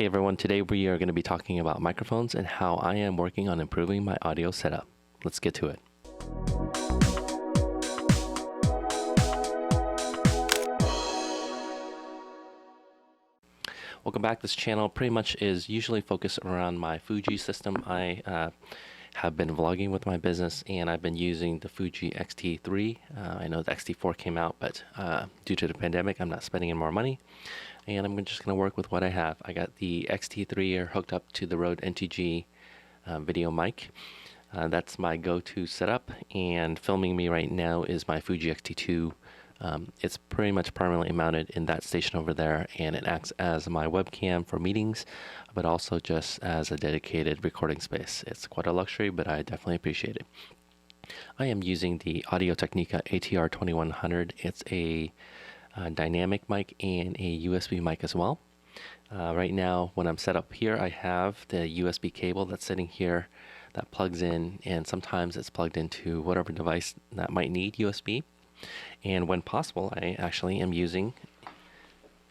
Hey everyone, today we are going to be talking about microphones and how I am working on improving my audio setup. Let's get to it. Welcome back. This channel pretty much is usually focused around my Fuji system. I have been vlogging with my business and I've been using the Fuji X-T3. I know the X-T4 came out, but due to the pandemic, I'm not spending any more money. And I'm just going to work with what I have. I got the X-T3 hooked up to the Rode NTG video mic. That's my go-to setup, and filming me right now is my Fuji X-T2. It's pretty much permanently mounted in that station over there, and it acts as my webcam for meetings, but also just as a dedicated recording space. It's quite a luxury, but I definitely appreciate it. I am using the Audio Technica ATR 2100. It's a dynamic mic and a USB mic as well. Right now, when I'm set up here, I have the USB cable that's sitting here that plugs in, and sometimes it's plugged into whatever device that might need USB. And when possible, I actually am using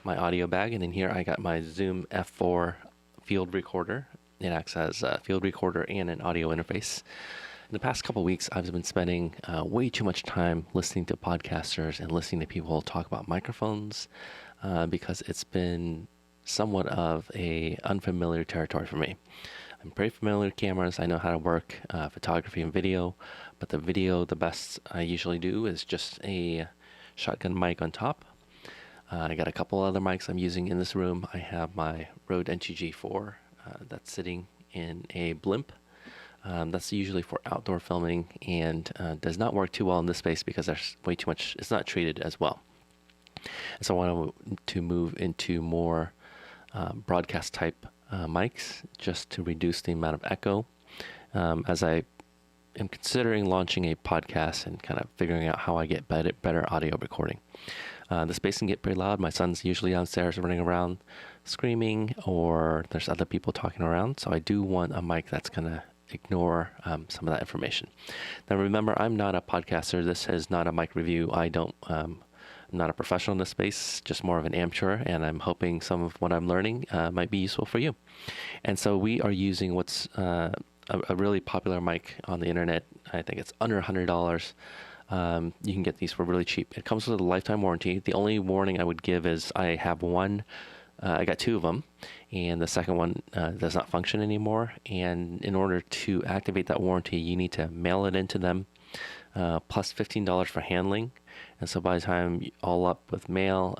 my audio bag, and in here I got my Zoom F4 field recorder. It acts as a field recorder and an audio interface. In the past couple of weeks, I've been spending way too much time listening to podcasters and listening to people talk about microphones because it's been somewhat of a unfamiliar territory for me. I'm pretty familiar with cameras. I know how to work photography and video, but the best I usually do is just a shotgun mic on top. I got a couple other mics I'm using in this room. I have my Rode NTG4 that's sitting in a blimp. That's usually for outdoor filming and does not work too well in this space because there's way too much, it's not treated as well. And so I want to move into more broadcast type mics just to reduce the amount of echo. As I am considering launching a podcast and kind of figuring out how I get better audio recording. The space can get pretty loud. My son's usually downstairs running around screaming, or there's other people talking around. So I do want a mic that's going to ignore some of that information. Now remember, I'm not a podcaster. This is not a mic review. I'm not a professional in this space, just more of an amateur, and I'm hoping some of what I'm learning might be useful for you. And so we are using what's a really popular mic on the internet. I think it's under $100. You can get these for really cheap. It comes with a lifetime warranty. The only warning I would give is I have one. I got two of them, and the second one does not function anymore. And in order to activate that warranty, you need to mail it into them, plus $15 for handling. And so by the time all up with mail,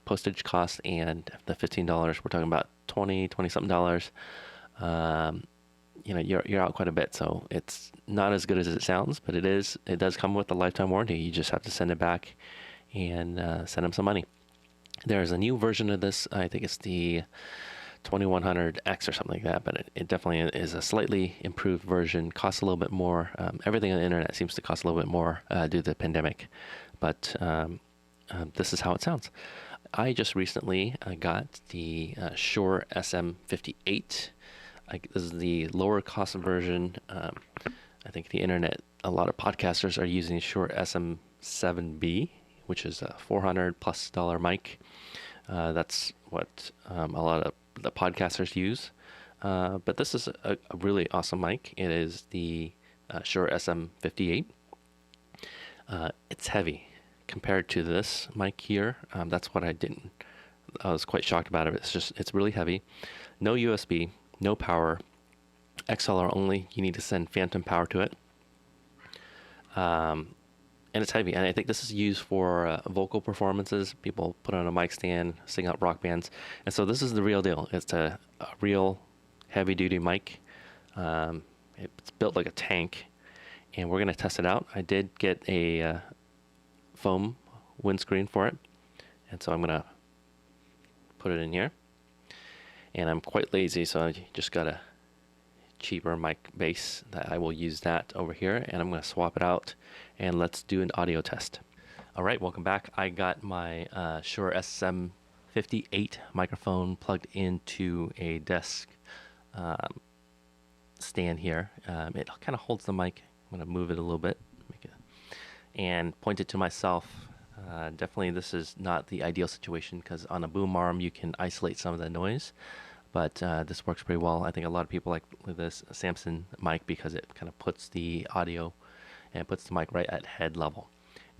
postage costs, and the $15, we're talking about $20 something dollars. You're out quite a bit. So it's not as good as it sounds, but it does come with a lifetime warranty. You just have to send it back and send them some money. There's a new version of this. I think it's the 2100X or something like that, but it definitely is a slightly improved version. Costs a little bit more. Everything on the internet seems to cost a little bit more due to the pandemic, but this is how it sounds. I just recently got the Shure SM58. This is the lower cost version. I think the internet, a lot of podcasters are using Shure SM7B, which is a $400+ mic. That's what a lot of the podcasters use. But this is a really awesome mic. It is the Shure SM58. It's heavy compared to this mic here. That's what I was quite shocked about it. It's really heavy. No USB, no power, XLR only. You need to send phantom power to it. And it's heavy, and I think this is used for vocal performances. People put on a mic stand, sing out rock bands, and so this is the real deal. It's a real heavy-duty mic. It's built like a tank, and we're going to test it out. I did get a foam windscreen for it, and so I'm going to put it in here. And I'm quite lazy, so I just got a cheaper mic base that I will use that over here, and I'm going to swap it out and let's do an audio test. All right, welcome back. I got my Shure SM58 microphone plugged into a desk stand here. It kind of holds the mic. I'm going to move it a little bit and point it to myself. Definitely this is not the ideal situation because on a boom arm you can isolate some of the noise, but this works pretty well. I think a lot of people like this Samson mic because it kind of puts the audio and puts the mic right at head level.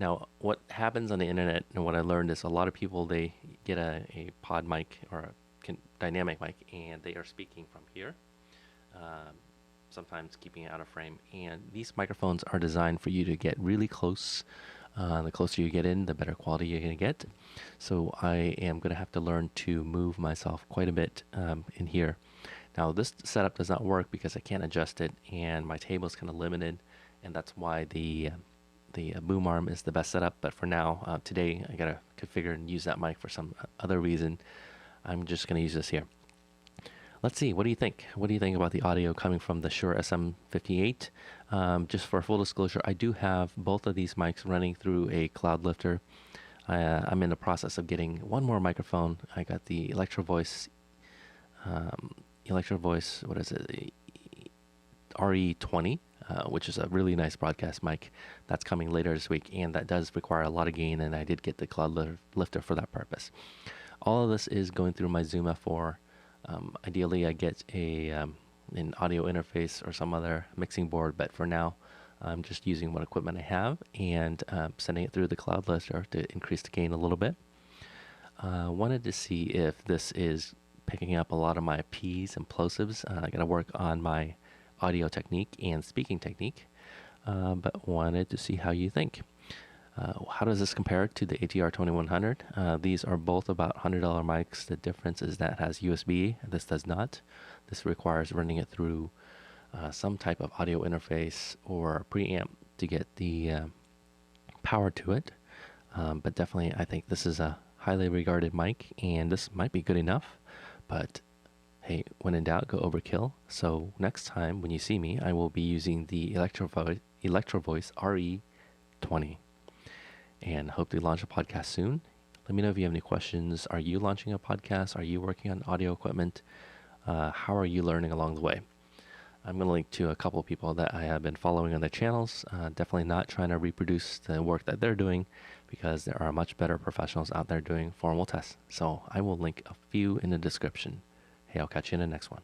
Now, what happens on the internet and what I learned is a lot of people, they get a pod mic or a dynamic mic and they are speaking from here, um, sometimes keeping it out of frame. And these microphones are designed for you to get really close. The closer you get in, the better quality you're going to get. So I am going to have to learn to move myself quite a bit in here. Now, this setup does not work because I can't adjust it, and my table is kind of limited, and that's why the boom arm is the best setup. But for now, today, I got to configure and use that mic for some other reason. I'm just going to use this here. Let's see, what do you think? What do you think about the audio coming from the Shure SM58? Just for full disclosure, I do have both of these mics running through a cloud lifter. I'm in the process of getting one more microphone. I got the Electro Voice, what is it? RE20, which is a really nice broadcast mic. That's coming later this week, and that does require a lot of gain, and I did get the cloud lifter for that purpose. All of this is going through my Zoom F4. Ideally, I get an audio interface or some other mixing board, but for now, I'm just using what equipment I have and sending it through the cloud lifter to increase the gain a little bit. Wanted to see if this is picking up a lot of my P's and plosives. I got to work on my audio technique and speaking technique, but wanted to see how you think. How does this compare to the ATR 2100? These are both about $100 mics. The difference is that it has USB. This does not. This requires running it through some type of audio interface or preamp to get the power to it. But definitely, I think this is a highly regarded mic, and this might be good enough. But hey, when in doubt, go overkill. So next time when you see me, I will be using the Electro Voice RE20. And hope to launch a podcast soon. Let me know if you have any questions. Are you launching a podcast? Are you working on audio equipment? How are you learning along the way? I'm going to link to a couple of people that I have been following on their channels. Definitely not trying to reproduce the work that they're doing, because there are much better professionals out there doing formal tests. So I will link a few in the description. Hey, I'll catch you in the next one.